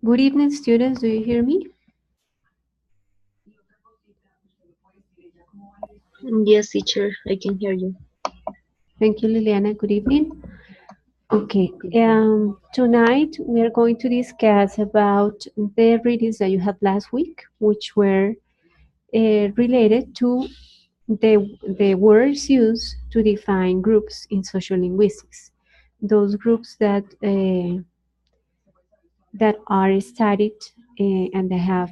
Good evening, students. Do you hear me? Yes, teacher, I can hear you. Thank you, Liliana. Good evening. Okay. Tonight we are going to discuss about the readings that you had last week, which were related to the words used to define groups in social linguistics. Those groups that are studied and they have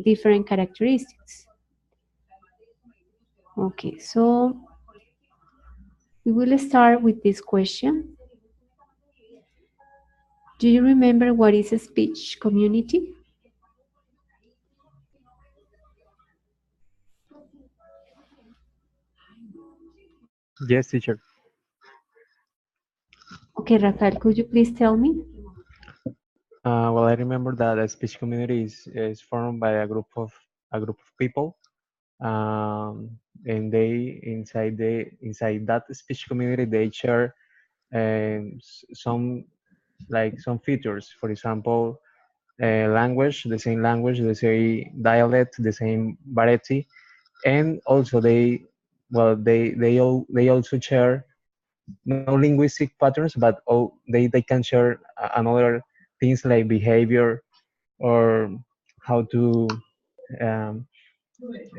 different characteristics. Okay, so we will start with this question. Do you remember what is a speech community? Yes, teacher. Okay, Rafael, could you please tell me? Well, I remember that a speech community is formed by a group of people, um, and they inside that speech community they share some features. For example, language, the same language, the same dialect, the same variety, and also they also share no linguistic patterns, but they can share another things like behavior or how to um,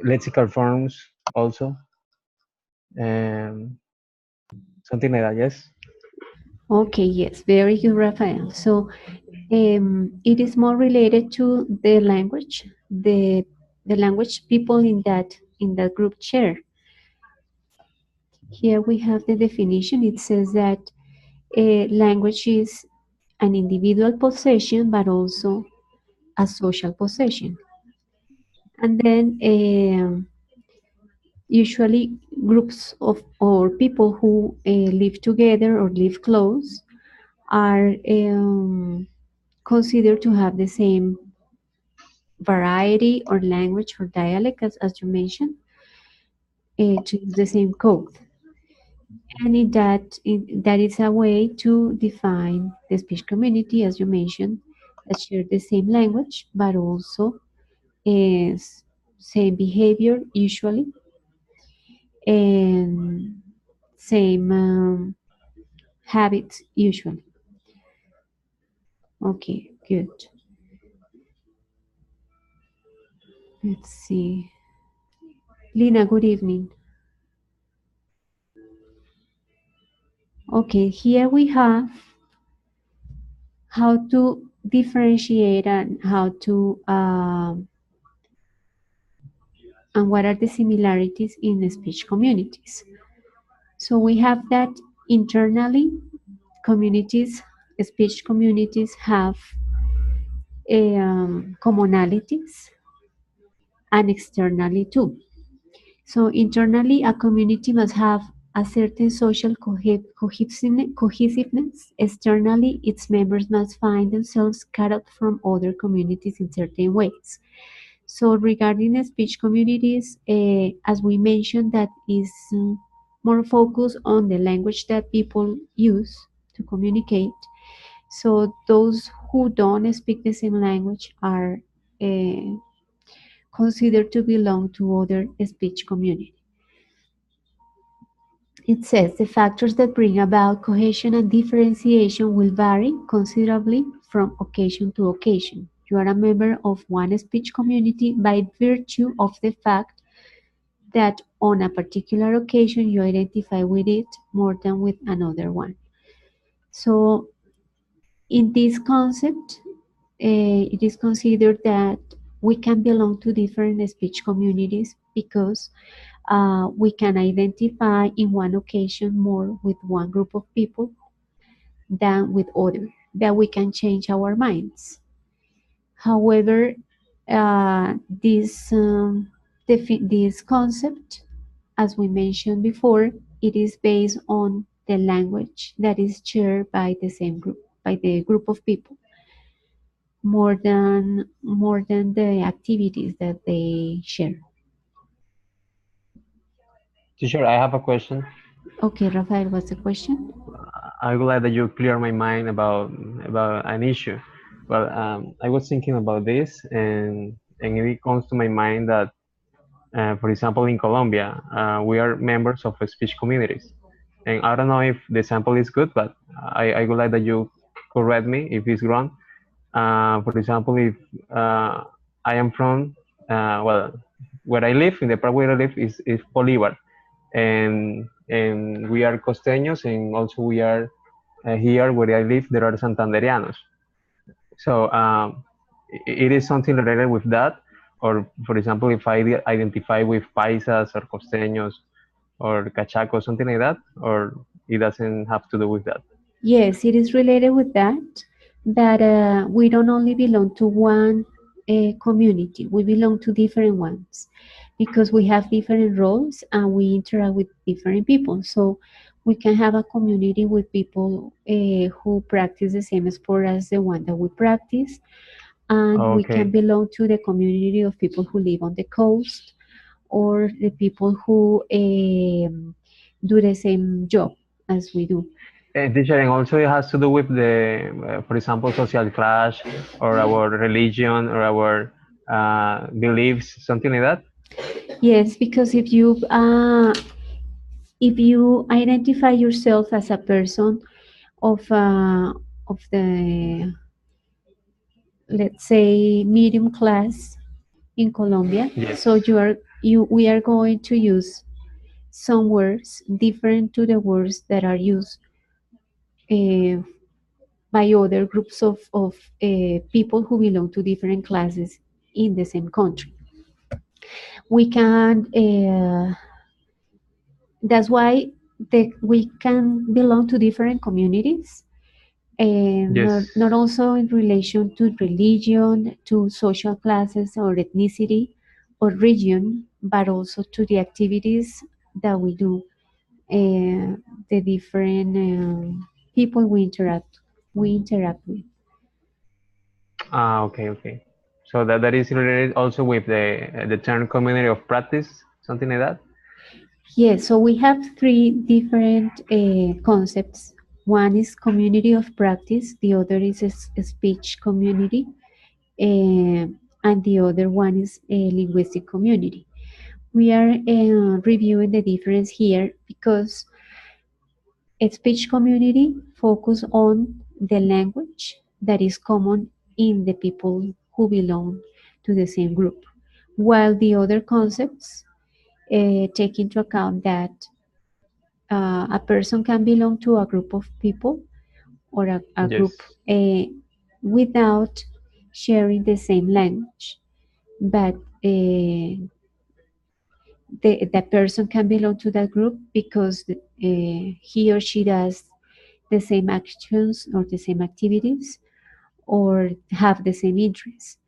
lexical forms also, and something like that. Yes. Okay, yes, very good, Rafael. So it is more related to the language, the language people in that group share. Here we have the definition. It says that language is an individual possession, but also a social possession. And then usually groups of or people who live together or live close are considered to have the same variety or language or dialect as you mentioned, to use the same code. And that is a way to define the speech community, as you mentioned, that share the same language, but also is same behavior usually, and same habits usually. Okay, good. Let's see. Lina, good evening. Okay, here we have how to differentiate and how to and what are the similarities in the speech communities. So we have that internally communities, speech communities have commonalities and externally too. So internally, a community must have a certain social cohesiveness. Externally, its members must find themselves cut out from other communities in certain ways. So regarding the speech communities, as we mentioned, that is more focused on the language that people use to communicate. So those who don't speak the same language are uh, considered to belong to other speech community. It says the factors that bring about cohesion and differentiation will vary considerably from occasion to occasion. You are a member of one speech community by virtue of the fact that on a particular occasion you identify with it more than with another one. So, in this concept, it is considered that we can belong to different speech communities because we can identify in one occasion more with one group of people than with other, that we can change our minds. However, uh, this this concept, as we mentioned before, it is based on the language that is shared by the same group, by the group of people, more than the activities that they share. Teacher, I have a question. Okay, Rafael, what's the question? I'm glad that you clear my mind about an issue. Well, I was thinking about this, and it comes to my mind that, for example, in Colombia, we are members of speech communities. And I don't know if the sample is good, but I would like that you correct me if it's wrong. For example, if I am from, well, where I live, in the part where I live is Bolivar, and we are costeños, and also we are here where I live, there are Santandereanos. So it is something related with that, or for example, if I identify with paisas or costeños or cachacos, something like that, or it doesn't have to do with that. Yes, it is related with that, that we don't only belong to one community, we belong to different ones because we have different roles and we interact with different people. So we can have a community with people who practice the same sport as the one that we practice, and we can Okay. belong to the community of people who live on the coast or the people who do the same job as we do. And teacher, and also it has to do with the, for example, social class or our religion or our beliefs, something like that. Yes, because if you identify yourself as a person of the, let's say, medium class in Colombia, so Yes. you we are going to use some words different to the words that are used uh, by other groups of people who belong to different classes in the same country. We can that's why we can belong to different communities, and Yes. not also in relation to religion, to social classes or ethnicity or region, but also to the activities that we do, the different people we interact with. Ah, okay, okay. So that is related also with the term community of practice, something like that. Yes, so we have three different concepts. One is community of practice, the other is a speech community, uh, and the other one is a linguistic community. We are reviewing the difference here because a speech community focus on the language that is common in the people who belong to the same group, while the other concepts take into account that a person can belong to a group of people or a Yes. group without sharing the same language, but the person can belong to that group because he or she does the same actions or the same activities or have the same interests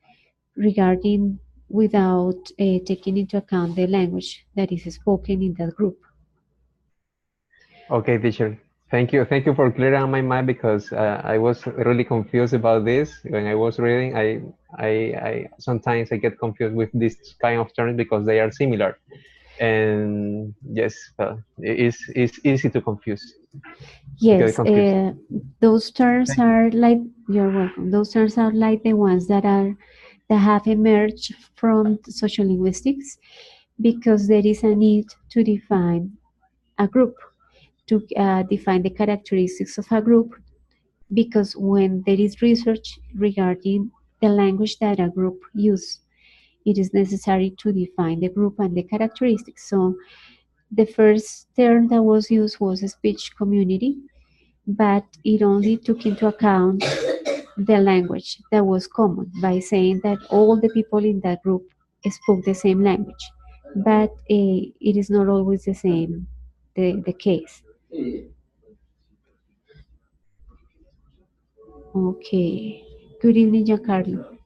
regarding without taking into account the language that is spoken in that group. Okay, teacher. Thank you for clearing my mind because I was really confused about this when I was reading. I sometimes I get confused with this kind of terms because they are similar. And yes, well, it's easy to confuse, to get Yes, confused. those terms Thank you. are like, you're welcome. Those terms are like the ones that have emerged from social linguistics because there is a need to define a group, to define the characteristics of a group, because when there is research regarding the language that a group use, it is necessary to define the group and the characteristics. So the first term that was used was a speech community, but it only took into account the language that was common by saying that all the people in that group spoke the same language. But it is not always the same, the case. Okay. Good evening, Giancarlo.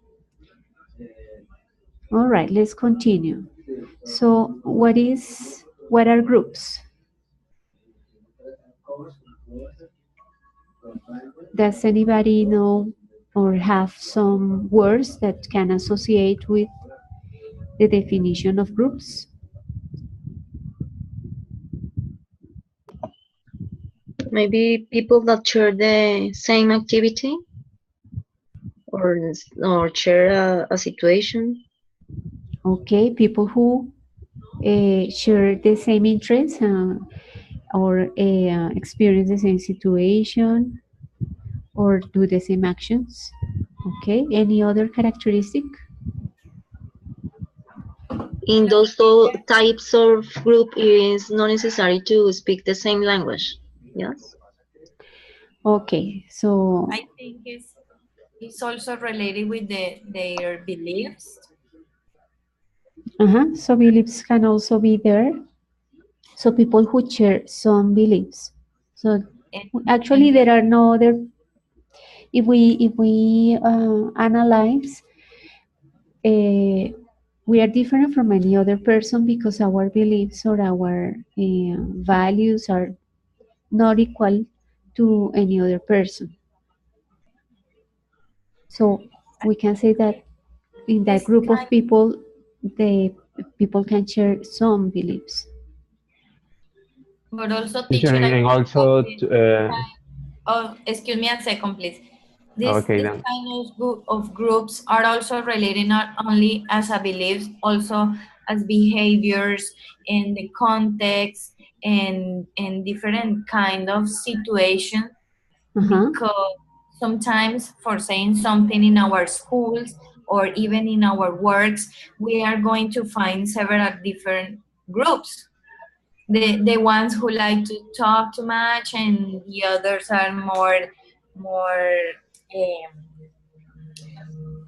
All right, let's continue. So, what are groups? Does anybody know or have some words that can associate with the definition of groups? Maybe people that share the same activity or share a situation. Okay, people who share the same interests or experience the same situation or do the same actions. Okay, any other characteristic? In those types of group, it is not necessary to speak the same language. Yes. Okay, so I think it's also related with their beliefs. so beliefs can also be there. So people who share some beliefs. So and, actually, and there are no other. If we analyze, uh, we are different from any other person because our beliefs or our values are not equal to any other person. So we can say that in that this group of kind, people, the people can share some beliefs. but also Teacher, teacher, I and think that also, oh, excuse me a second, please. okay, This then. kind of groups are also related not only as a beliefs, also as behaviors in the context and different kind of situation, Uh-huh. because sometimes for saying something in our schools or even in our works, we are going to find several different groups. The ones who like to talk too much, and the others are more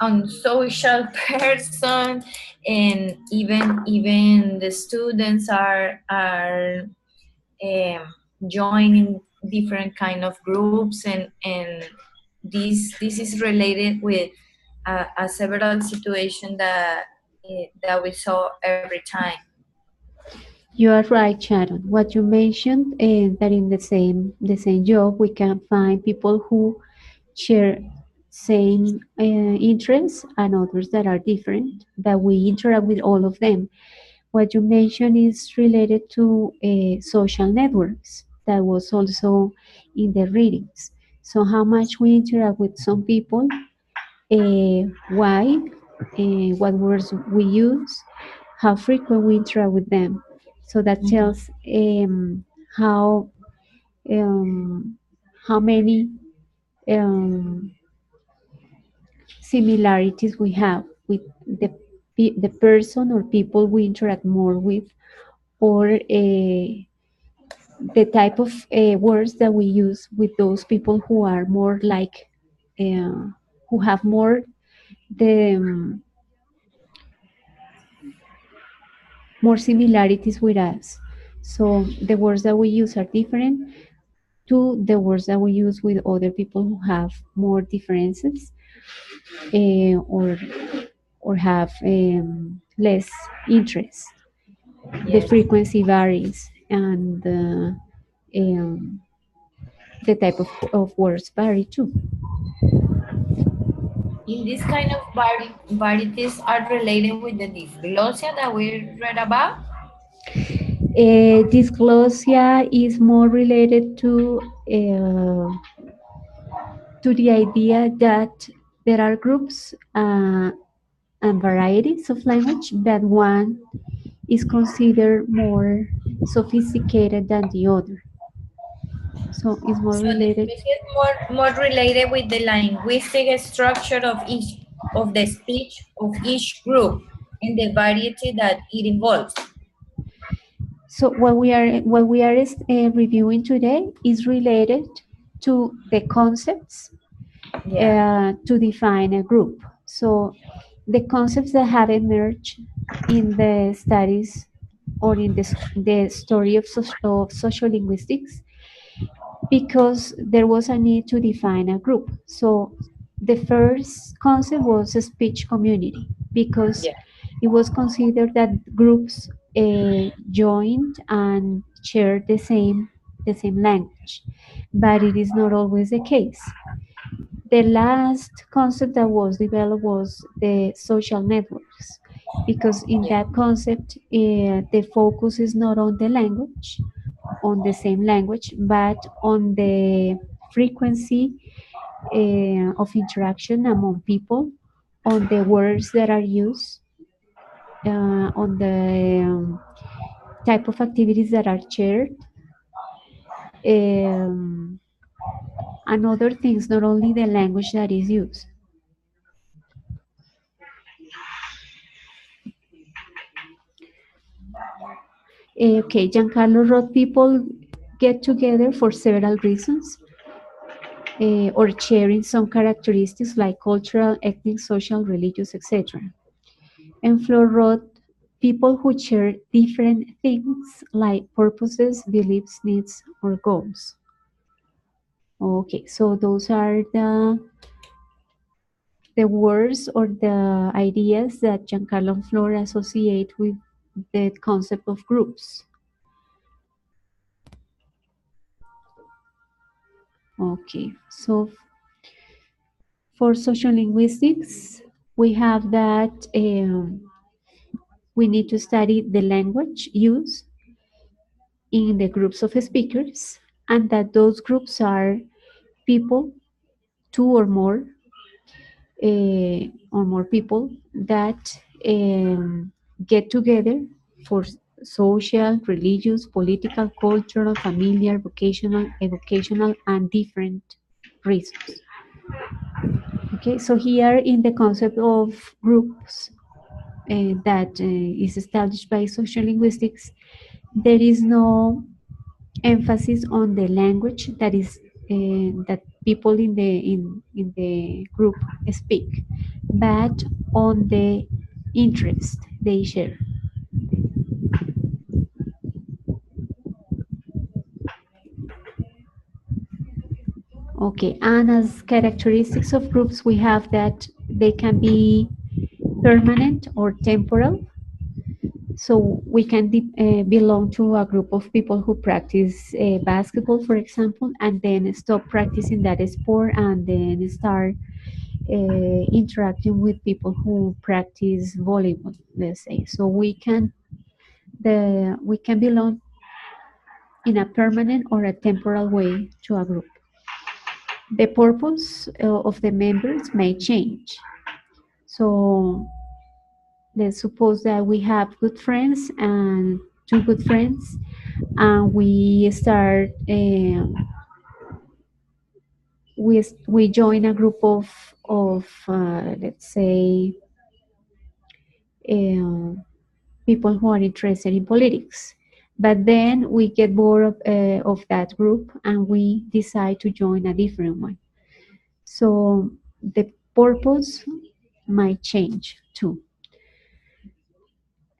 unsocial person, and even the students are um, joining different kind of groups, and this is related with a several situation that we saw every time. You are right, Sharon. What you mentioned, that in the same job we can find people who share same interests and others that are different. That we interact with all of them. What you mentioned is related to social networks. That was also in the readings. So how much we interact with some people, why, what words we use, how frequent we interact with them. So that Mhm. tells how um, how many um, similarities we have with the person or people we interact more with, or the type of words that we use with those people who are more like, who have more the more similarities with us. So the words that we use are different to the words that we use with other people who have more differences, or have less interest. The Yes. frequency varies, and the type of words vary too. In this kind of varieties are related with the dysglossia that we read about. Dysglossia is more related to the idea that there are groups and varieties of language, but one is considered more sophisticated than the other. So it's more So related. this is more related with the linguistic structure of the speech of each group and the variety that it involves. So what we are reviewing today is related to the concepts Yeah. to define a group. So the concepts that have emerged in the studies or in the story of social linguistics, because there was a need to define a group. So the first concept was a speech community, because Yeah. it was considered that groups joined and shared the same language, but it is not always the case. The last concept that was developed was the social networks, because in Yeah. that concept, the focus is not on the language, on the same language, but on the frequency of interaction among people, on the words that are used, on the type of activities that are shared, um, and other things, not only the language that is used. Okay, Giancarlo wrote people get together for several reasons, or sharing some characteristics like cultural, ethnic, social, religious, etc. And Flo wrote people who share different things like purposes, beliefs, needs, or goals. Okay, so those are the words or the ideas that Giancarlo and Flora associate with the concept of groups. Okay, so for social linguistics, we have that we need to study the language used in the groups of speakers, and that those groups are people, two or more people that get together for social, religious, political, cultural, familiar, vocational, educational, and different reasons. Okay, so here in the concept of groups that is established by social linguistics, there is no emphasis on the language that is that people in the group speak, but on the interest they share. Okay, and as characteristics of groups, we have that they can be permanent or temporal. So we can belong to a group of people who practice basketball, for example, and then stop practicing that sport and then start interacting with people who practice volleyball, let's say. So we can belong in a permanent or a temporal way to a group. The purpose of the members may change. So let's suppose that we have good friends and two good friends, and we start we join a group of let's say people who are interested in politics. But then we get bored of that group and we decide to join a different one. So the purpose might change too.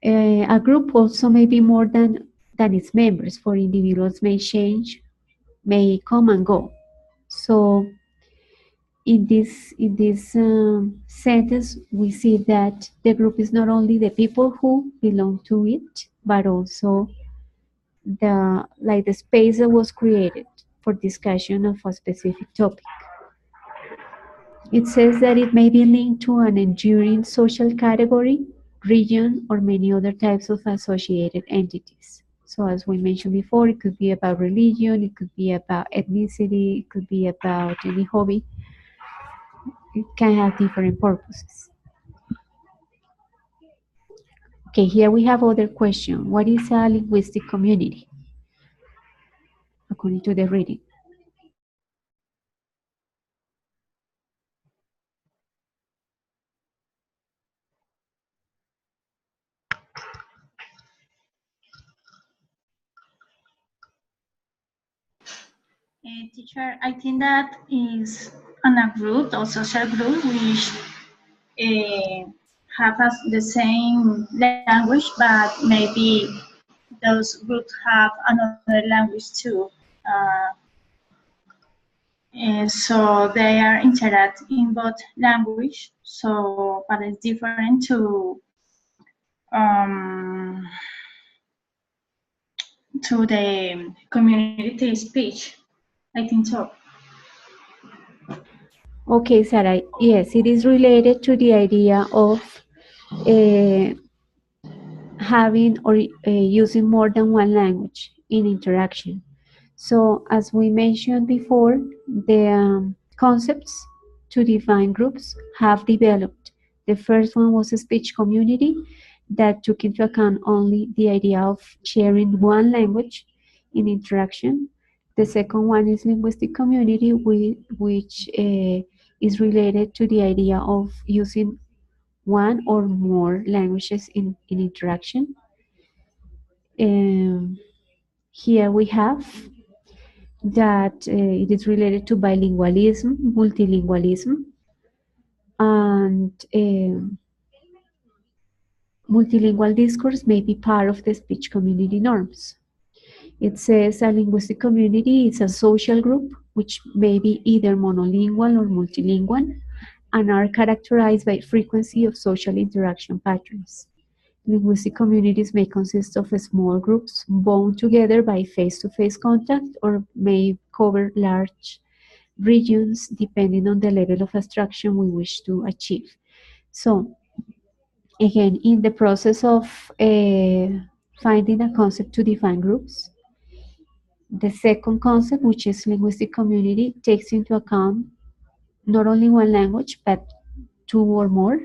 A group also may be more than its members. For individuals may change, may come and go. So in this sentence, we see that the group is not only the people who belong to it, but also the space that was created for discussion of a specific topic. It says that it may be linked to an enduring social category, region, or many other types of associated entities. So as we mentioned before, it could be about religion, it could be about ethnicity, it could be about any hobby. It can have different purposes. Okay, here we have other question. What is a linguistic community? According to the reading. Teacher, I think that is a group or social group which have the same language, but maybe those groups have another language too. So they are interact in both language. So, but it's different to the community speech. I think so. Okay, Sarah. Yes, it is related to the idea of having or using more than one language in interaction. So as we mentioned before, the concepts to define groups have developed. The first one was a speech community that took into account only the idea of sharing one language in interaction. The second one is linguistic community, which is related to the idea of using one or more languages in interaction. Here we have that it is related to bilingualism, multilingualism, and multilingual discourse may be part of the speech community norms. It says a linguistic community is a social group which may be either monolingual or multilingual and are characterized by frequency of social interaction patterns. Linguistic communities may consist of small groups bound together by face-to-face contact or may cover large regions depending on the level of abstraction we wish to achieve. So, again, in the process of finding a concept to define groups, the second concept, which is linguistic community, takes into account not only one language, but two or more,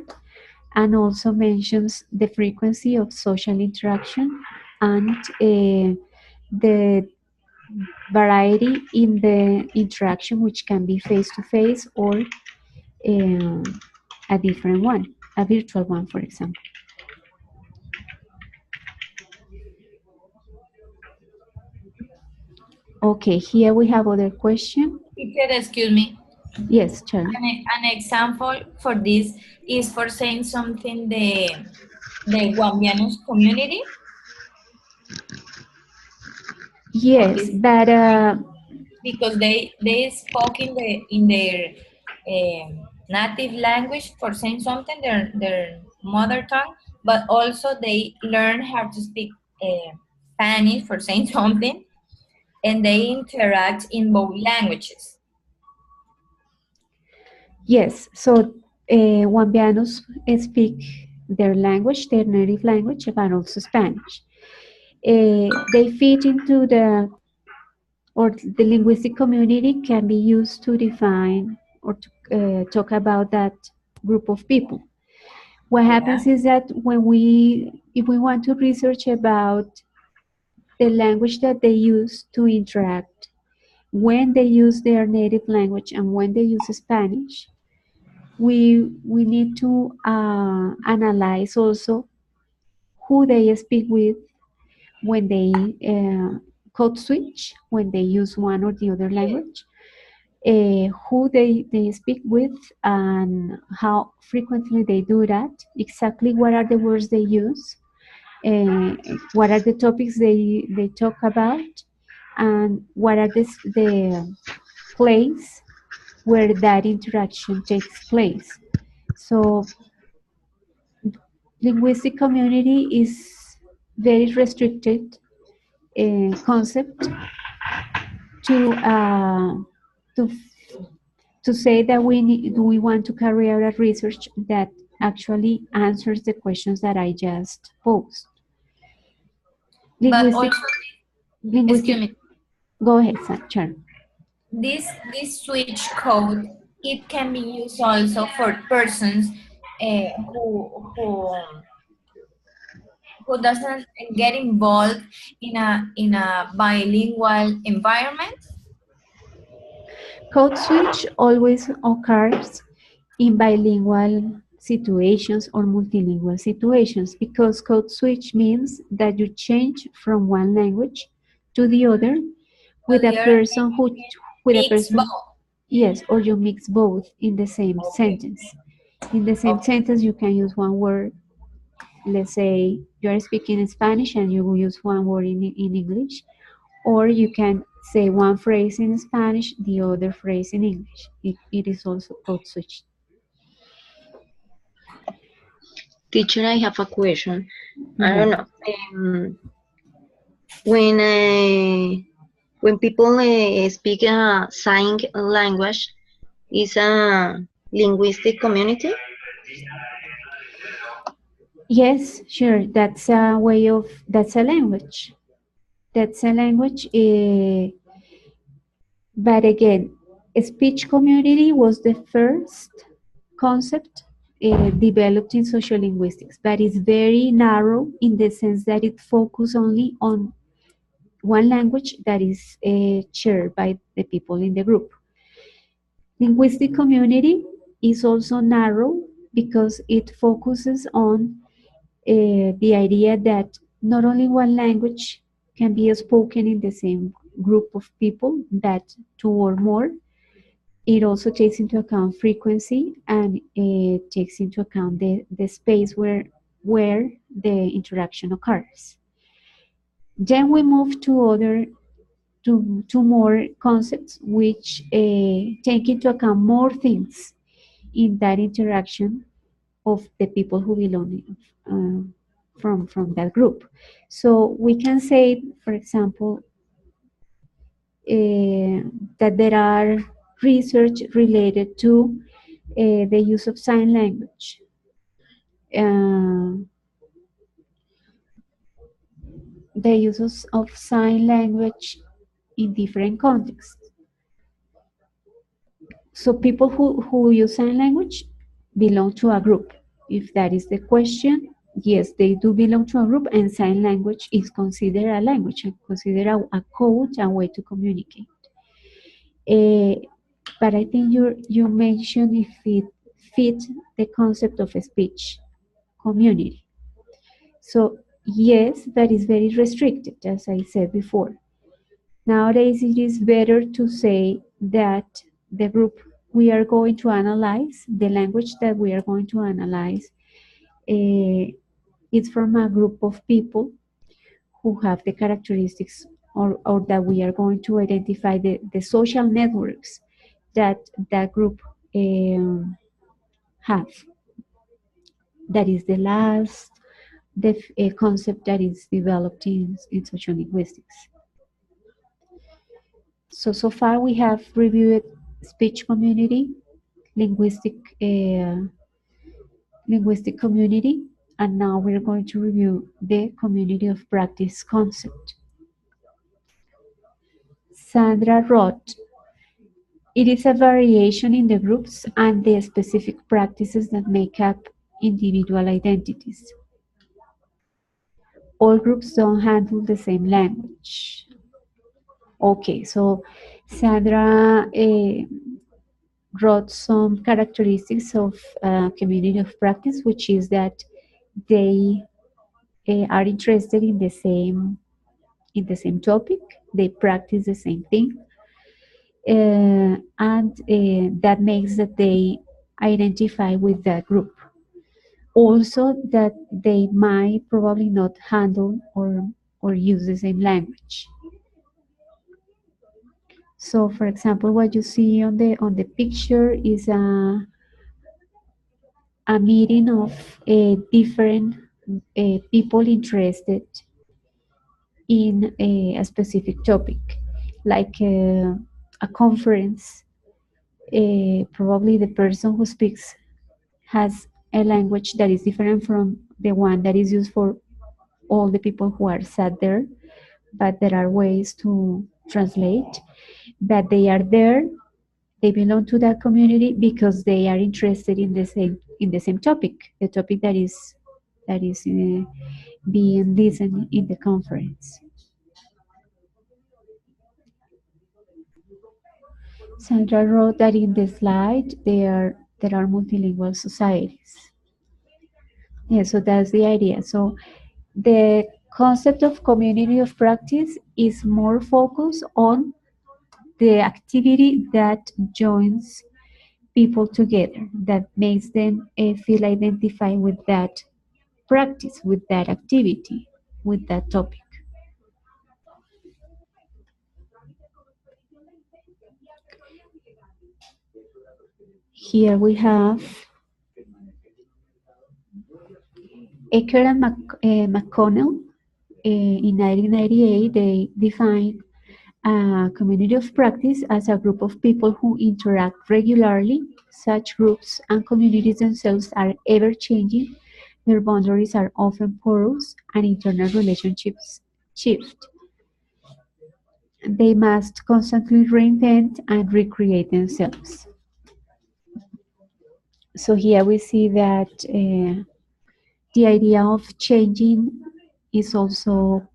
and also mentions the frequency of social interaction and the variety in the interaction, which can be face-to-face or a different one, a virtual one, for example. Okay, here we have other question. Teacher, excuse me. Yes, Charlie. An example for this is for saying something the Guambianos community. Yes, but because they spoke in their native language for saying something, their mother tongue, but also they learn how to speak Spanish for saying something, and they interact in both languages. yes, so Guambianos speak their language, their native language, but also Spanish. They fit into or the linguistic community can be used to define or to talk about that group of people. What happens is that if we want to research about the language that they use to interact, when they use their native language and when they use Spanish, we need to analyze also who they speak with when they code switch, when they use one or the other language, who they speak with and how frequently they do that, exactly what are the words they use, what are the topics they talk about, and what are the place where that interaction takes place. So linguistic community is very restricted concept to to to say that we want to carry out a research that actually answers the questions that I just posed. But also, excuse me, Go ahead, Sharon. This switch code, it can be used also for persons who doesn't get involved in a bilingual environment. Code switch always occurs in bilingual situations or multilingual situations because code switch means that you change from one language to the other with a person who yes, or you mix both in the same sentence. In the same sentence you can use one word. Let's say you are speaking Spanish and you will use one word in English, or you can say one phrase in Spanish, the other phrase in English. It is also code switch. Teacher, I have a question. I don't know. When people speak a sign language, is a linguistic community? Yes, sure. That's a way of, that's a language. That's a language. But again, Speech community was the first concept developed in sociolinguistics, but it's very narrow in the sense that it focuses only on one language that is shared by the people in the group. Linguistic community is also narrow because it focuses on the idea that not only one language can be spoken in the same group of people, but two or more. It also takes into account frequency, and it takes into account the space where the interaction occurs. Then we move to other to more concepts which take into account more things in that interaction of the people who belong from that group. So we can say, for example, that there are research related to the use of sign language. The use of sign language in different contexts. So people who use sign language belong to a group. If that is the question, yes, they do belong to a group, and sign language is considered a language and considered a code, a way to communicate. But I think you mentioned if it fits the concept of a speech community. So yes, but it's very restricted, as I said before. Nowadays, it is better to say that the group we are going to analyze, the language that we are going to analyze, is from a group of people who have the characteristics or that we are going to identify the social networks that that group have. That is the last concept that is developed in social linguistics. So far we have reviewed speech community, linguistic linguistic community, and now we're going to review the community of practice concept. Sandra wrote, it is a variation in the groups and the specific practices that make up individual identities. All groups don't handle the same language. Okay, so Sandra wrote some characteristics of community of practice, which is that they are interested in the same topic, they practice the same thing, and that makes that they identify with that group. Also, that they might probably not handle or use the same language. So, for example, what you see on the picture is a meeting of different people interested in a specific topic, like a conference. Probably the person who speaks has a language that is different from the one that is used for all the people who are sat there, but there are ways to translate. But they are there, they belong to that community because they are interested in the same topic, the topic that is being listened in the conference. Sandra wrote that in the slide there are multilingual societies. Yeah, so that's the idea. So the concept of community of practice is more focused on the activity that joins people together, that makes them feel identified with that practice, with that activity, with that topic. Here we have Ecker and McConnell. In 1998, they defined a community of practice as a group of people who interact regularly. Such groups and communities themselves are ever-changing. Their boundaries are often porous, and internal relationships shift. They must constantly reinvent and recreate themselves. So here we see that the idea of changing is also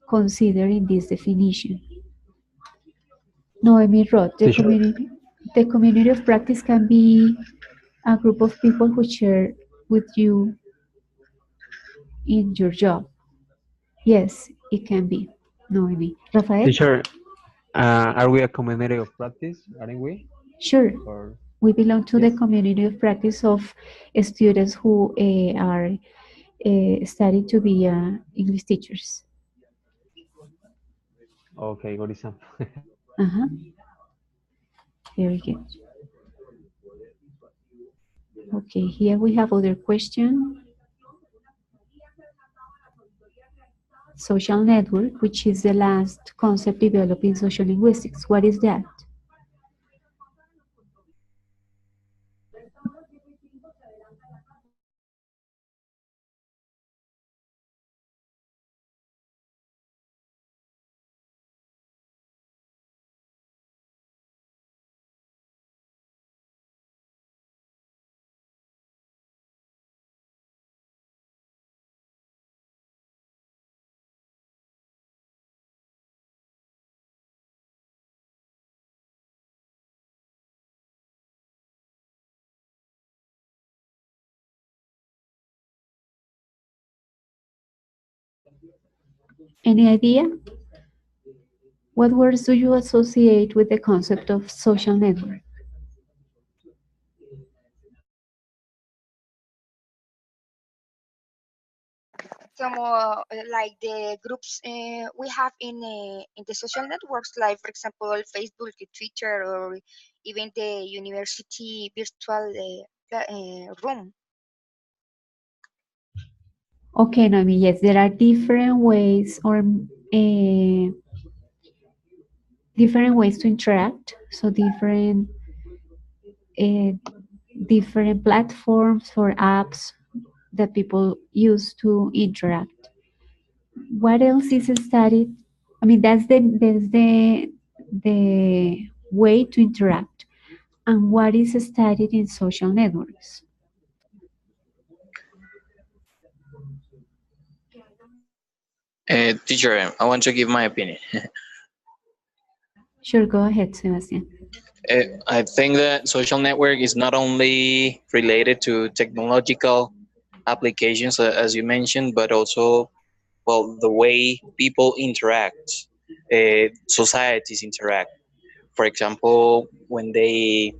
considered in this definition. Noemi wrote, Teacher, the community of practice can be a group of people who share with you in your job. Yes, it can be. Noemi. Rafael? teacher, are we a community of practice? Aren't we? Sure. Or We belong to the yes? community of practice of students who are studying to be English teachers. Okay, got it. Uh-huh. Very good. Okay, here we have other question. Social network, which is the last concept developed in social linguistics. What is that? Any idea? What words do you associate with the concept of social network? Como like the groups we have in the social networks, like for example Facebook, Twitter, or even the university virtual room. Okay, Noemi, yes, there are different ways or different ways to interact. So uh, different platforms or apps that people use to interact. What else is studied? I mean, that's the way to interact. And what is studied in social networks? Teacher, I want to give my opinion. Sure, go ahead, Sebastian. I think that social network is not only related to technological applications, as you mentioned, but also, well, the way people interact, societies interact. For example, when they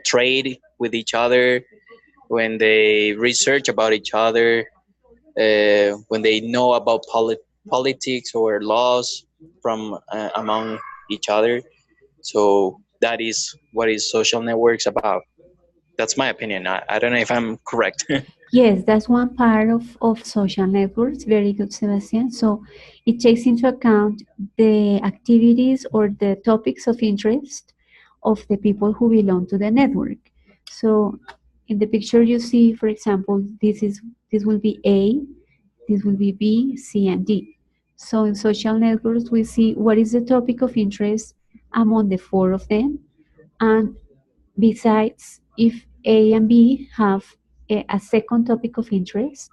trade with each other, when they research about each other, when they know about politics or laws from among each other. So that is what is social networks about. That's my opinion. I don't know if I'm correct. Yes, that's one part of social networks. Very good, Sebastian. So it takes into account the activities or the topics of interest of the people who belong to the network. So in the picture you see, for example, this will be A, this will be B, C, and D. So in social networks, we see what is the topic of interest among the four of them, and besides, if A and B have a second topic of interest,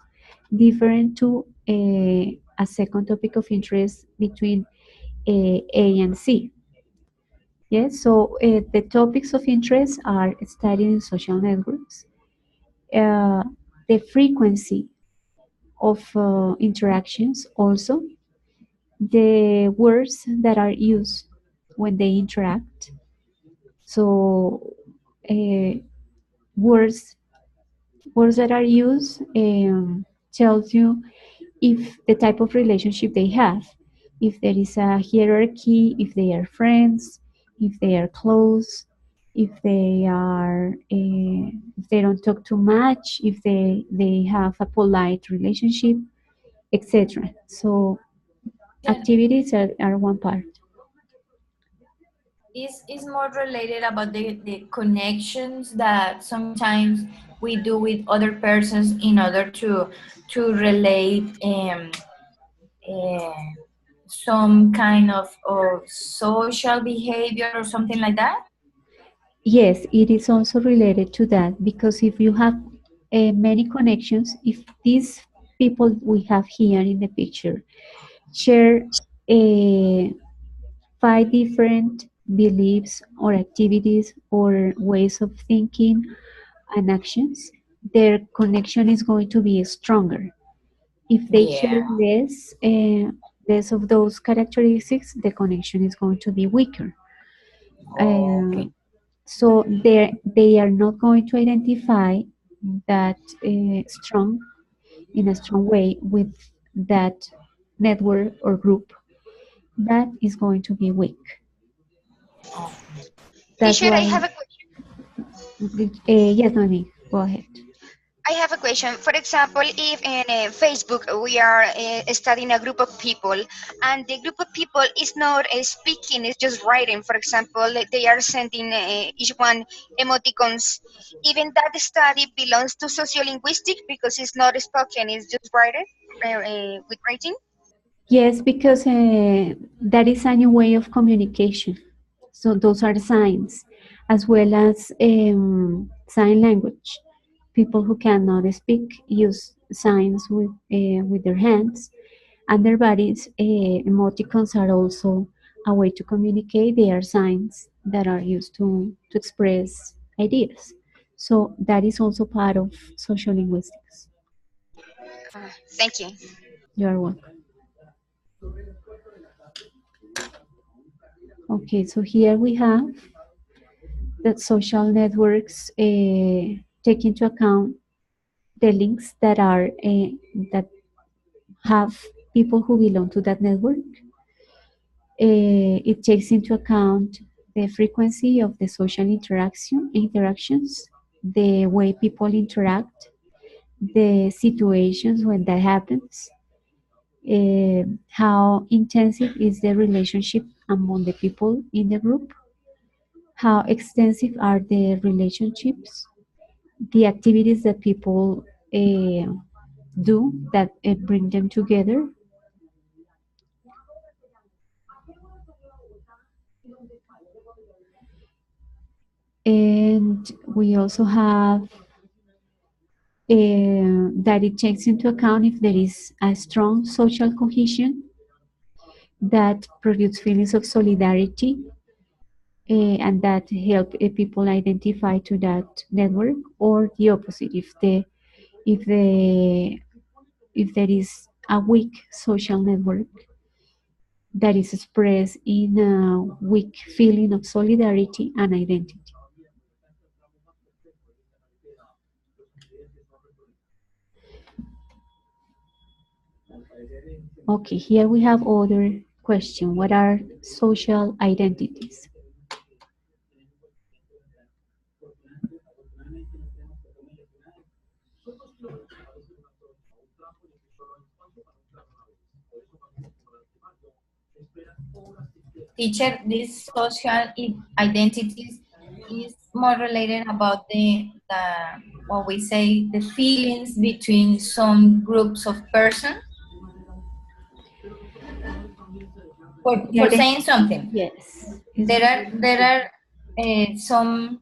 different to a second topic of interest between A and C. Yes, so the topics of interest are studied in social networks. Uh, the frequency of interactions also, the words that are used when they interact. So words words that are used tells you if the type of relationship they have, if there is a hierarchy, if they are friends, if they are close, if they don't talk too much, if they have a polite relationship, etc. So And activities are one part. is more related about the connections that sometimes we do with other persons in order to relate uh, some kind of social behavior or something like that? Yes, it is also related to that because if you have many connections, if these people we have here in the picture share uh, five different beliefs or activities or ways of thinking and actions, their connection is going to be stronger. If they share Yeah. less of those characteristics, the connection is going to be weaker. Uh, Okay. so they are not going to identify that strong in a strong way with that network or group that is going to be weak. That's Teacher, I why, have a question. yes, Noemi, go ahead. I have a question. For example, if in Facebook we are studying a group of people, and the group of people is not speaking, it's just writing. For example, they are sending each one emoticons. Even that study belongs to sociolinguistics because it's not spoken; it's just written with writing. Yes, because that is a new way of communication. So those are signs, as well as sign language. People who cannot speak use signs with their hands and their bodies. Emoticons are also a way to communicate. They are signs that are used to express ideas. So that is also part of social linguistics. Thank you. You are welcome. Okay, so here we have that social networks take into account the links that are that have people who belong to that network. It takes into account the frequency of the social interactions, the way people interact, the situations when that happens, how intensive is the relationship among the people in the group, how extensive are the relationships, the activities that people do that bring them together. And we also have that it takes into account if there is a strong social cohesion that produce feelings of solidarity and that help people identify to that network, or the opposite if the if there is a weak social network that is expressed in a weak feeling of solidarity and identity. Okay, here we have other question. What are social identities? Teacher, these social identities is more related about the what we say the feelings between some groups of persons The for saying something. yes. There are some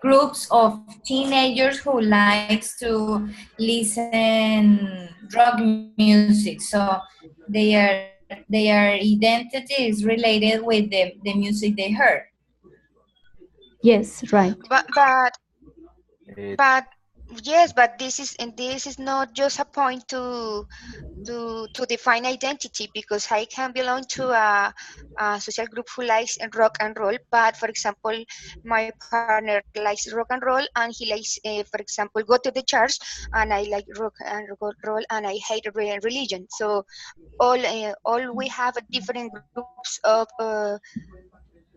groups of teenagers who likes to listen rock music, so their identity is related with the music they heard. Yes, right. But Uh, but yes, but this is not just a point to define identity, because I can belong to a social group who likes rock and roll, but for example, my partner likes rock and roll, and he likes, for example, go to the church, and I like roll, and I hate religion. So all we have different groups of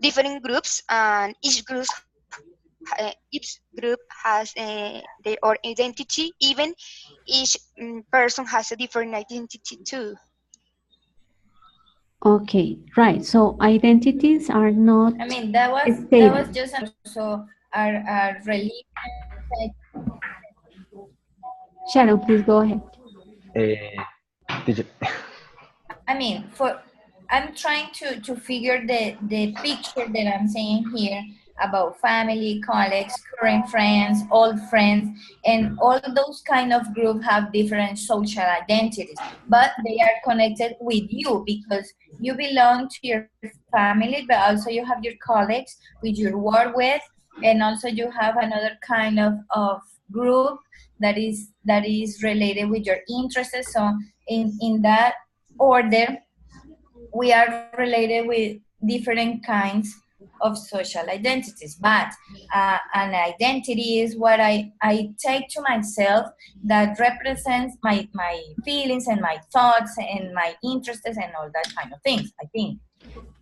different groups, and each group has their own identity. Even each person has a different identity too. Okay, right. So identities are not I mean, that was stable. just an also our religion. Sharon, please go ahead. uh, did you- I mean, I'm trying to figure the picture that I'm seeing here about family, colleagues, current friends, old friends, and all those kind of groups have different social identities, but they are connected with you because you belong to your family, but also you have your colleagues which you work with, and also you have another kind of group that is related with your interests. So in that order, we are related with different kinds of social identities. But an identity is what I take to myself that represents my feelings and my thoughts and my interests and all that kind of things, I think.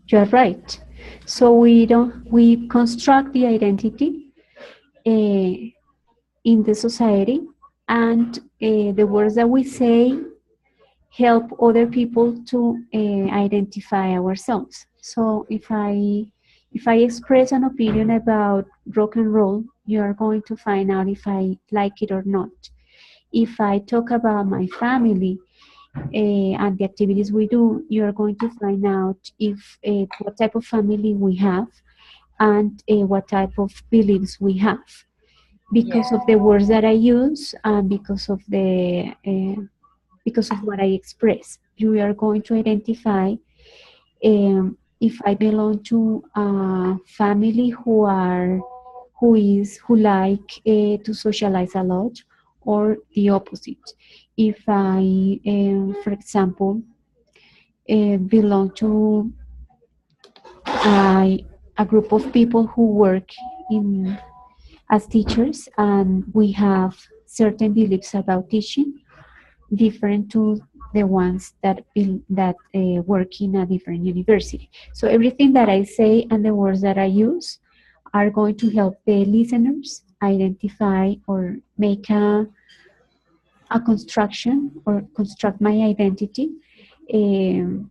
You're right. So we construct the identity in the society, and the words that we say help other people to identify ourselves. So if I express an opinion about rock and roll, you are going to find out if I like it or not. If I talk about my family and the activities we do, you are going to find out if what type of family we have and what type of beliefs we have because Yeah. of the words that I use and because of what I express. You are going to identify if I belong to a family who like to socialize a lot, or the opposite. If I, for example, belong to a group of people who work in as teachers, and we have certain beliefs about teaching different to the ones that work in a different university. So everything that I say and the words that I use are going to help the listeners identify or make a construction or construct my identity, um,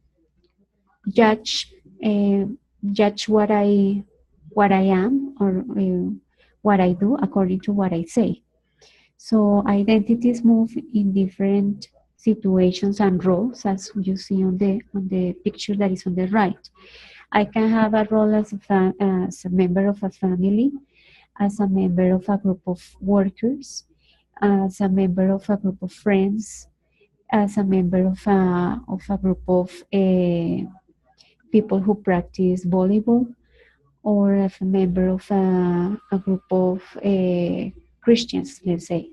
judge judge what I am, or what I do according to what I say. So identities move in different situations and roles, as you see on the picture that is on the right. I can have a role as a member of a family, as a member of a group of workers, as a member of a group of friends, as a member of a group of people who practice volleyball, or as a member of a group of Christians, let's say.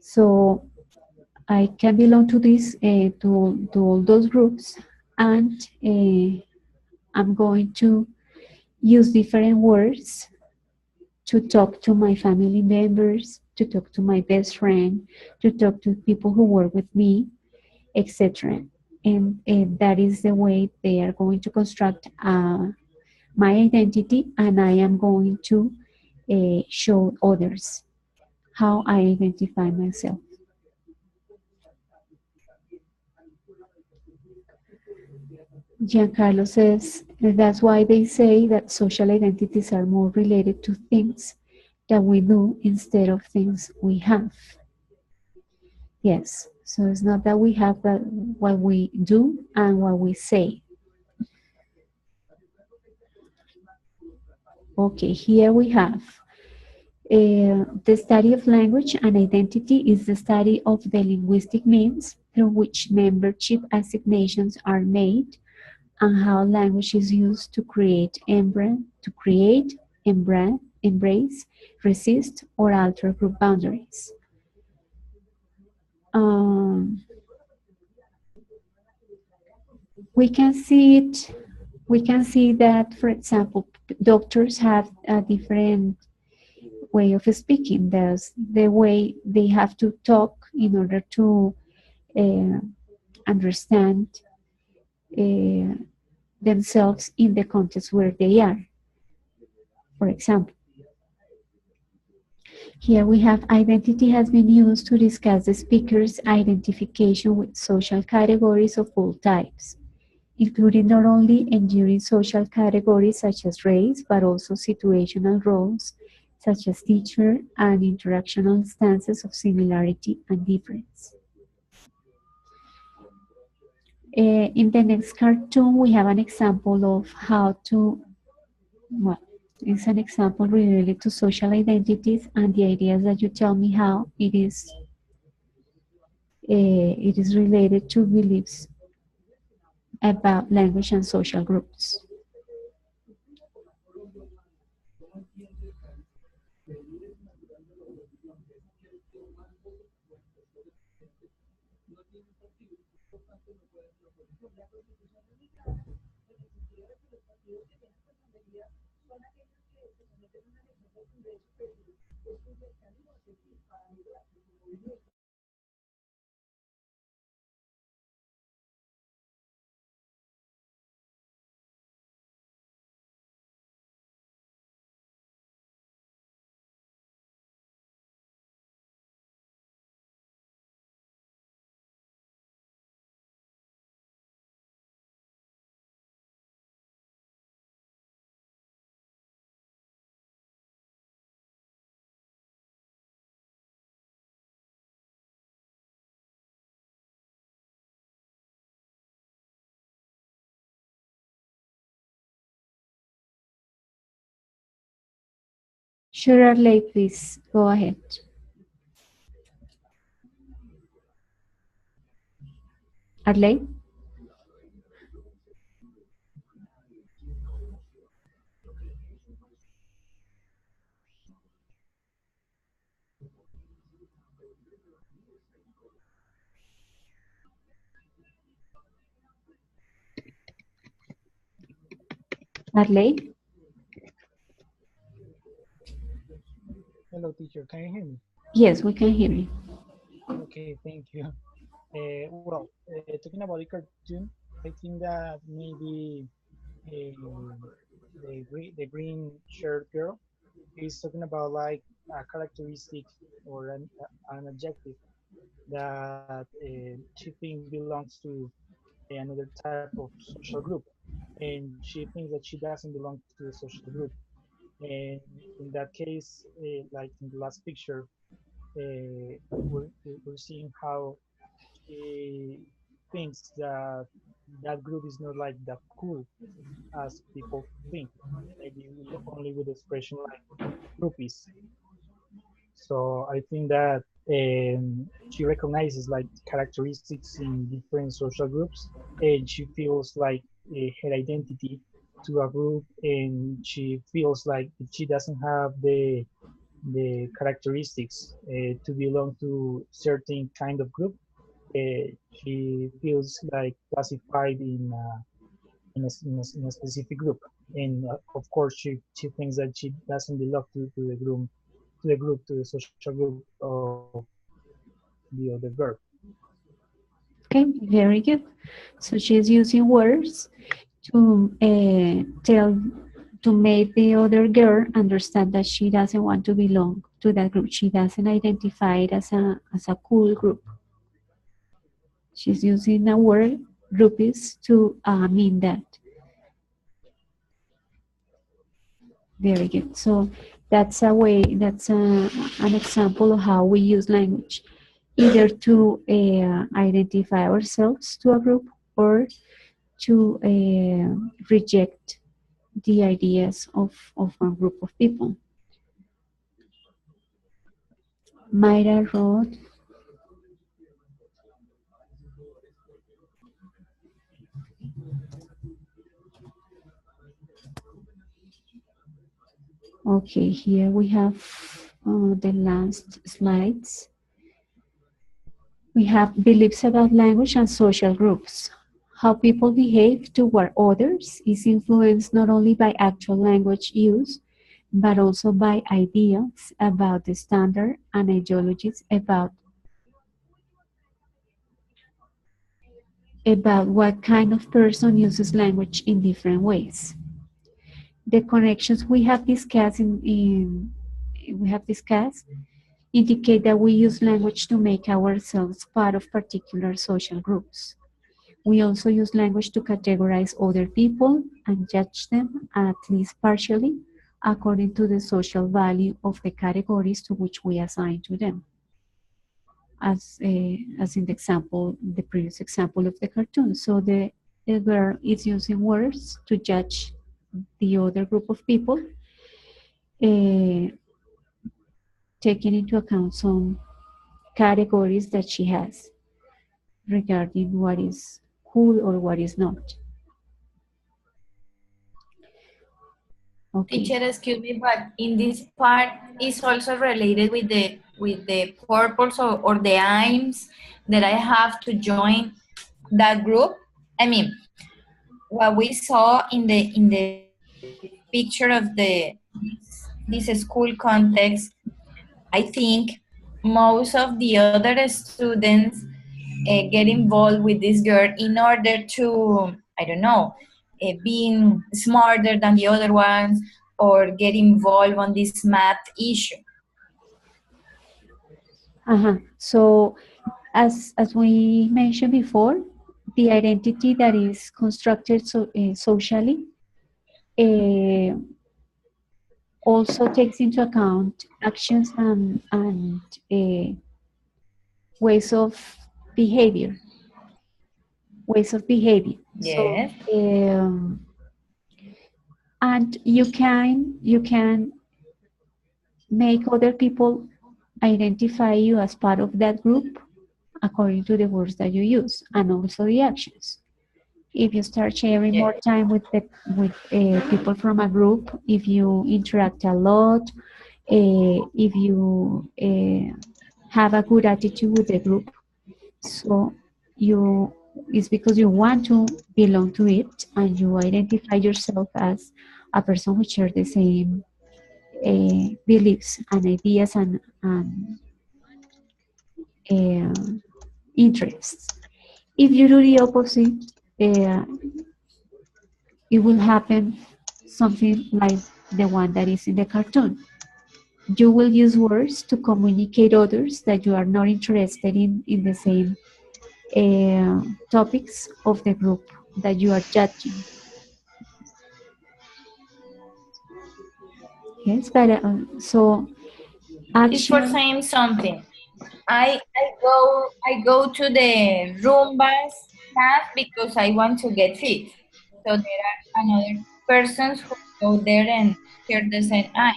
So I can belong to this to all those groups, and I'm going to use different words to talk to my family members, to talk to my best friend, to talk to people who work with me, etc. And that is the way they are going to construct my identity, and I am going to show others how I identify myself. Giancarlo says that's why they say that social identities are more related to things that we do instead of things we have. Yes, so it's not that we have, but what we do and what we say. Okay, here we have the study of language and identity is the study of the linguistic means through which membership assignations are made and how language is used to embrace, resist, or alter group boundaries. Um, we can see it. We can see that, for example, doctors have a different way of speaking. There's the way they have to talk in order to uh, understand uh, themselves in the context where they are. For example, here we have identity has been used to discuss the speaker's identification with social categories of all types, including not only enduring social categories such as race, but also situational roles such as teacher and interactional stances of similarity and difference. In the next cartoon, we have an example of how to, well, it's an example related to social identities, and the idea is that you tell me how it is related to beliefs about language and social groups. Sure, Arley, please go ahead. Arley? Arley? Hello, teacher. Can you hear me? Yes, we can hear you. Okay, thank you. Talking about the cartoon, I think that maybe the green shirt girl is talking about like a characteristic or an adjective that she thinks belongs to another type of social group, and she thinks that she doesn't belong to the social group. And in that case, like in the last picture, we're seeing how she thinks that that group is not like that cool as people think, maybe only with expression like groupies. So I think that she recognizes like characteristics in different social groups, and she feels like her identity to a group, and she feels like if she doesn't have the characteristics to belong to certain kind of group, she feels like classified in a specific group, and of course she thinks that she doesn't belong to the social group of the other girl. Okay, very good. So she's using words to tell, to make the other girl understand that she doesn't want to belong to that group. She doesn't identify it as a cool group. She's using the word groupies to mean that. Very good. So that's a way, that's an example of how we use language, either to identify ourselves to a group or to reject the ideas of a group of people. Mayra wrote, okay, here we have the last slides. We have beliefs about language and social groups. How people behave toward others is influenced not only by actual language use, but also by ideas about the standard and ideologies about what kind of person uses language in different ways. The connections we have discussed indicate that we use language to make ourselves part of particular social groups. We also use language to categorize other people and judge them, at least partially, according to the social value of the categories to which we assign to them. as in the example, the previous example of the cartoon. So the girl is using words to judge the other group of people, uh, taking into account some categories that she has regarding what is cool or what is not. Okay. Teacher, excuse me, but in this part is also related with the purpose or the aims that I have to join that group. I mean, what we saw in the picture of this school context, I think most of the other students get involved with this girl in order to, I don't know, being smarter than the other ones or get involved on this math issue. So, as we mentioned before, the identity that is constructed socially uh, also takes into account actions and ways of behavior. Ways of behavior. So, Yes. and you can make other people identify you as part of that group according to the words that you use and also the actions. If you start sharing Yeah. more time with people from a group, if you interact a lot, if you have a good attitude with the group, so you it's because you want to belong to it and you identify yourself as a person who shares the same beliefs and ideas and uh, interests. If you do the opposite, uh, it will happen something like the one that is in the cartoon. You will use words to communicate others that you are not interested in the same topics of the group that you are judging. Yes, but so It's for action. saying something. I go to the Rumbas class because I want to get fit. So there are another persons who go there and share the same eye.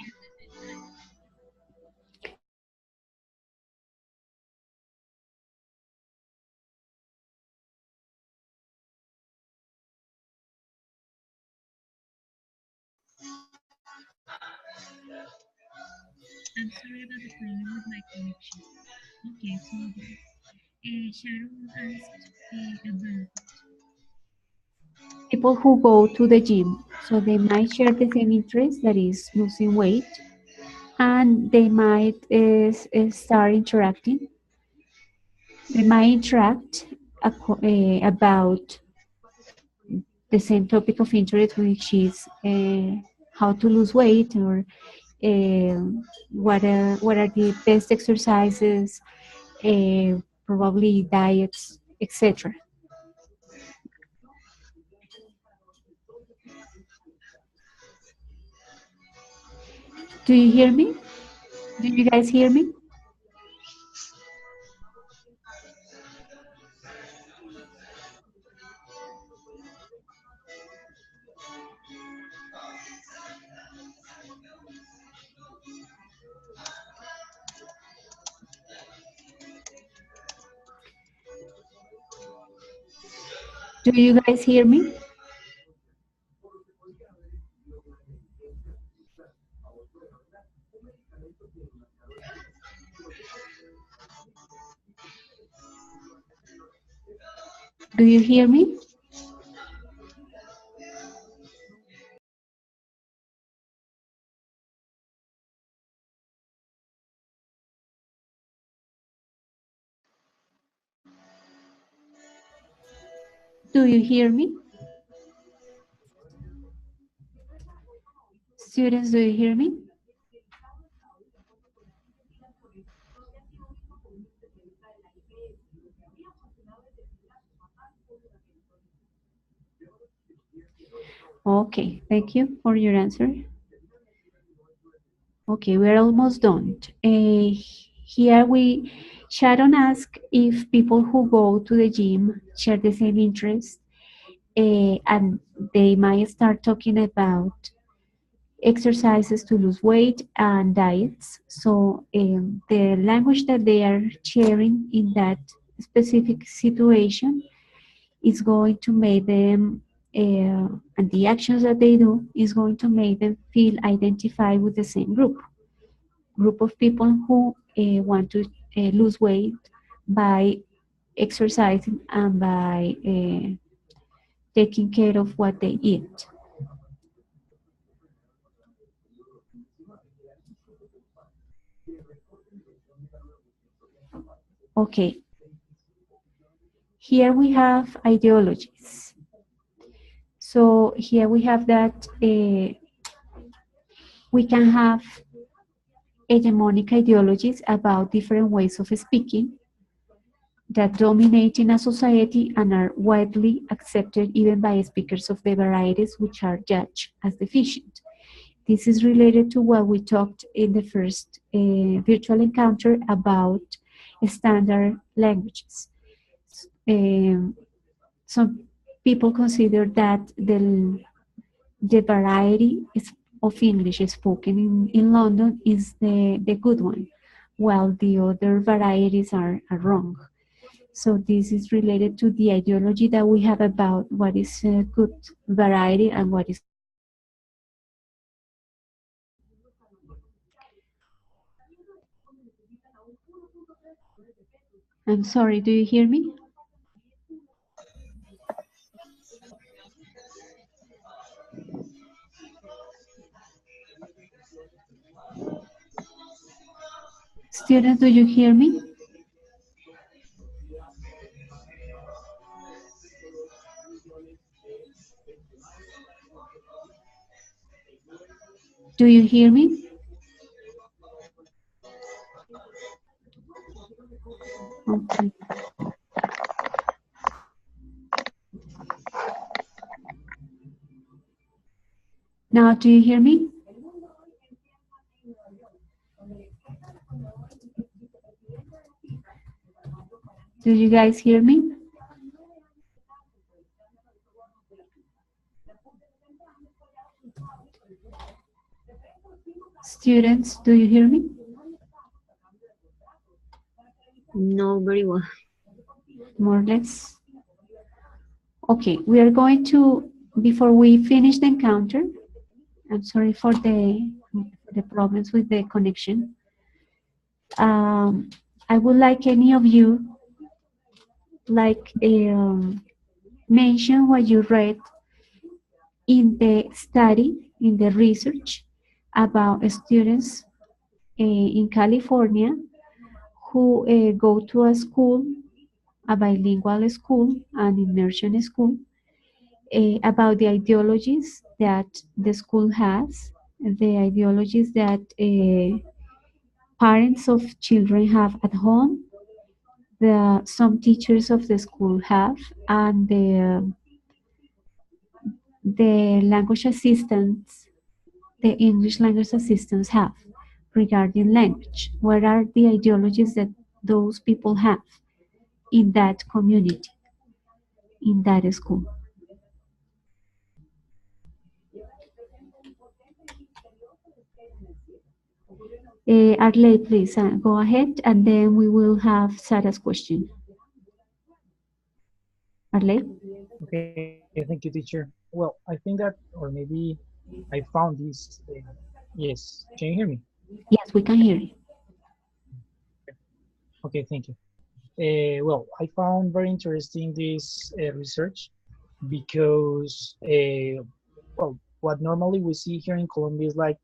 I'm sorry about the problem with my connection. Okay, so Sharon asked about people who go to the gym. So they might share the same interest, that is losing weight, and they might start interacting. They might interact about the same topic of interest, which is how to lose weight or uh, what are the best exercises, probably diets, etc. Do you hear me? Do you guys hear me? Do you guys hear me? Do you hear me? Do you hear me? Students, do you hear me? Okay, thank you for your answer. Okay, we're almost done. Here we Sharon asked if people who go to the gym share the same interests, and they might start talking about exercises to lose weight and diets. So the language that they are sharing in that specific situation is going to make them, and the actions that they do is going to make them feel identified with the same group of people who want to lose weight by exercising and by taking care of what they eat. Okay, here we have ideologies. So here we have that we can have hegemonic ideologies about different ways of speaking that dominate in a society and are widely accepted even by speakers of the varieties which are judged as deficient. This is related to what we talked in the first virtual encounter about standard languages. Um, some people consider that the variety of English spoken in London is the good one, while the other varieties are wrong. So this is related to the ideology that we have about what is a good variety and what is. I'm sorry, do you hear me? Students, do you hear me? Do you hear me? Okay. Now, do you hear me? Do you guys hear me? Students, do you hear me? No, very well. More or less. Okay, we are going to, before we finish the encounter, I'm sorry for the problems with the connection. I would like any of you, like, mention what you read in the study, in the research about students in California who go to a school, a bilingual school, an immersion school, about the ideologies that the school has, the ideologies that parents of children have at home, some teachers of the school have, and the language assistants, the English language assistants have regarding language. What are the ideologies that those people have in that community, in that school? Arley, please go ahead, and then we will have Sarah's question. Arley? Okay, thank you, teacher. Well, I think that, or maybe I found this. Yes, can you hear me? Yes, we can hear you. Okay, thank you. Well, I found very interesting this research because, well, what normally we see here in Colombia is like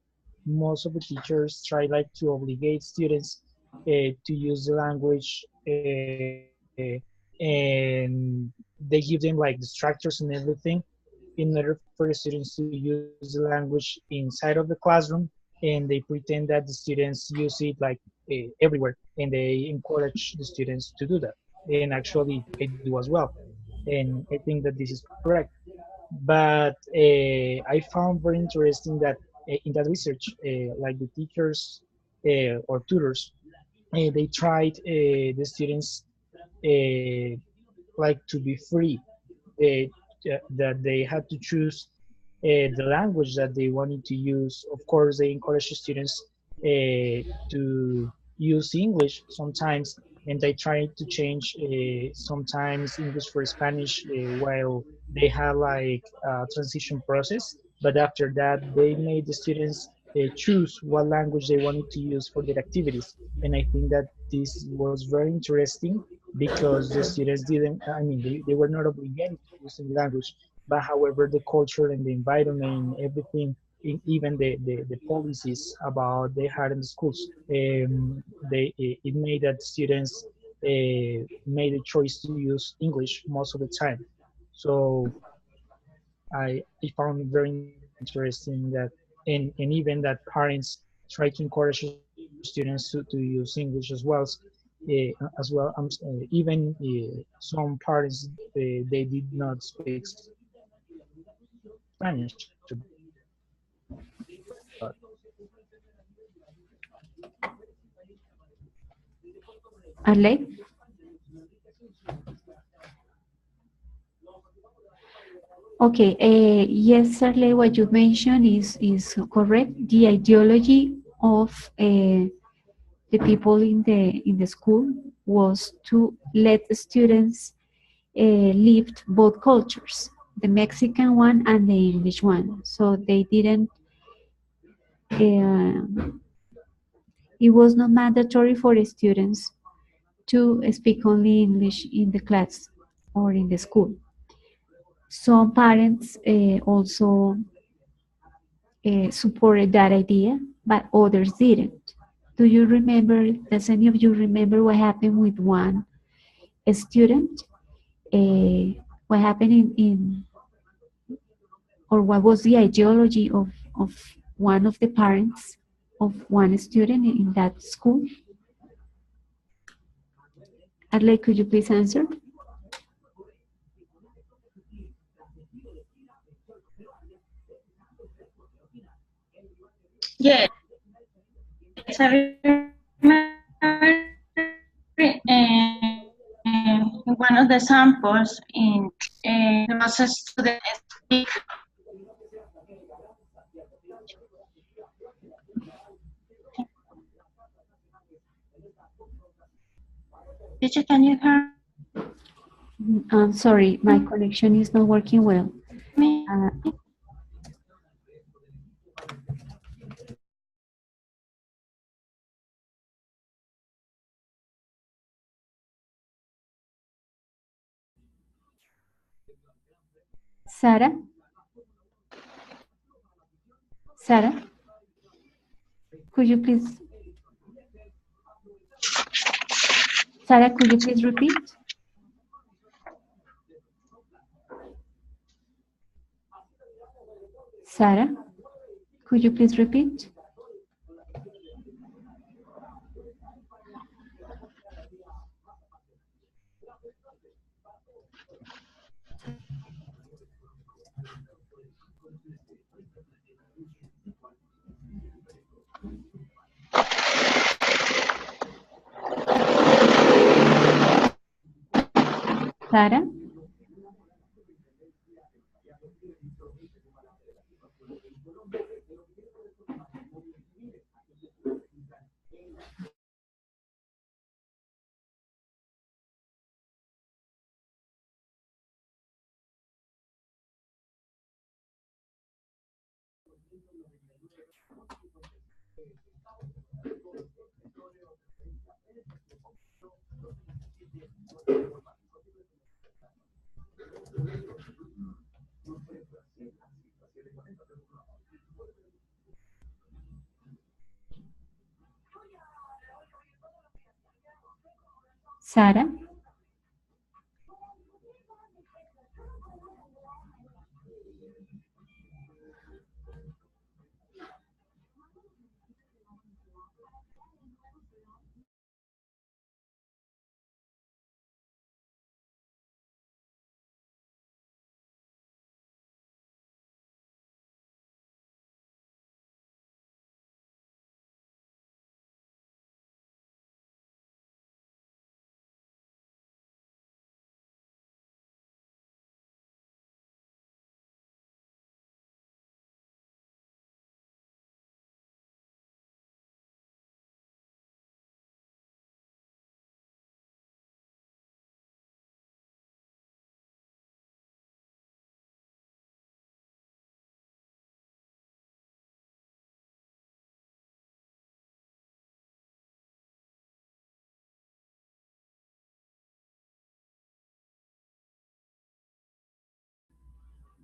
most of the teachers try like to obligate students to use the language, and they give them like the structures and everything in order for the students to use the language inside of the classroom, and they pretend that the students use it like everywhere, and they encourage the students to do that. And actually, I do as well. And I think that this is correct. But I found very interesting that in that research, like the teachers or tutors they tried the students uh, like to be free, they, that they had to choose the language that they wanted to use. Of course, they encourage the students to use English sometimes, and they try to change sometimes English for Spanish while they had like a transition process. But after that, they made the students choose what language they wanted to use for their activities. And I think that this was very interesting because the students didn't, I mean, they were not obligated to use the language, but however, the culture and the environment, everything, even the policies about they had in the schools, it made that students made a choice to use English most of the time. So I found it very interesting that, and even that parents try to encourage the students to use English as well. Even some parents they did not speak Spanish, but Arley? Okay, yes, Arley, what you mentioned is correct. The ideology of the people in the school was to let the students live both cultures, the Mexican one and the English one. So they didn't. It was not mandatory for the students to speak only English in the class or in the school. Some parents also supported that idea, but others didn't. Do you remember, does any of you remember what happened with one student? What happened or what was the ideology of one of the parents of one student in that school? Adley, could you please answer? Yes, I remember in one of the samples there was a student speak. Teacher, can you hear I'm sorry, my connection is not working well. me? Sarah? Sarah? Could you please, Sarah, could you please repeat? Sarah, could you please repeat? Sarah? Sarah?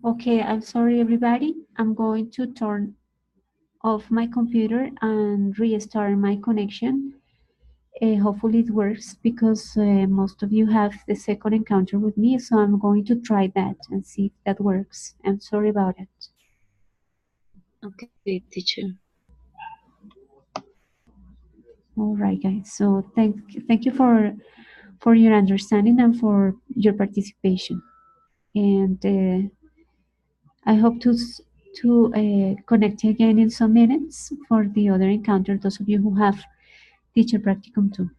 Okay, I'm sorry everybody. I'm going to turn off my computer and restart my connection. Hopefully it works because most of you have the second encounter with me, so I'm going to try that and see if that works. I'm sorry about it. Okay, teacher. All right, guys. So thank you for your understanding and for your participation. And I hope to connect again in some minutes for the other encounter. Those of you who have teacher practicum too.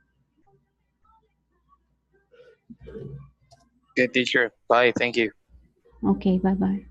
Good teacher. Bye. Thank you. Okay, bye bye.